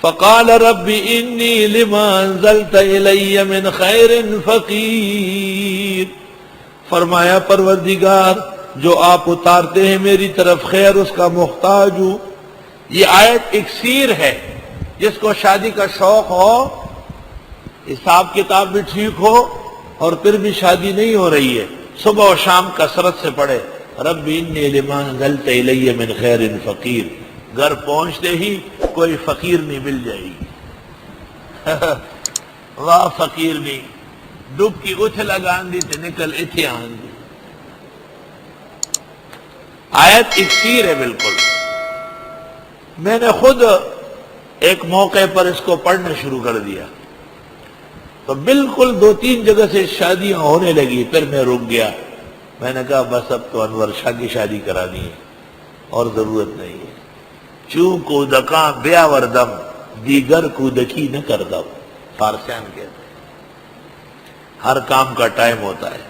فقال رب انی لما انزلت الی من خیر فقیر، فرمایا پروردگار جو آپ اتارتے ہیں میری طرف خیر اس کا محتاج ہوں۔ یہ آیت اکسیر ہے، جس کو شادی کا شوق ہو، حساب کتاب بھی ٹھیک ہو اور پھر بھی شادی نہیں ہو رہی ہے، صبح و شام کثرت سے پڑھے رب انی لما انزلت الی من خیر فقیر، گھر پہنچتے ہی کوئی فقیر نہیں مل جائے گی۔ واہ فقیر نہیں، ڈب کی اتھ لگان دی تے نکل اتھے آن دی۔ آیت اکسیر ہے بالکل۔ میں نے خود ایک موقع پر اس کو پڑھنا شروع کر دیا تو بالکل 2-3 جگہ سے شادیاں ہونے لگی، پھر میں رک گیا۔ میں نے کہا بس اب تو انور شاہ کی شادی کرانی ہے اور ضرورت نہیں ہے۔ چوں کودکاں بیاور دم دیگر کودکی نہ کر دم، فارسیان کہتے ہیں۔ ہر کام کا ٹائم ہوتا ہے۔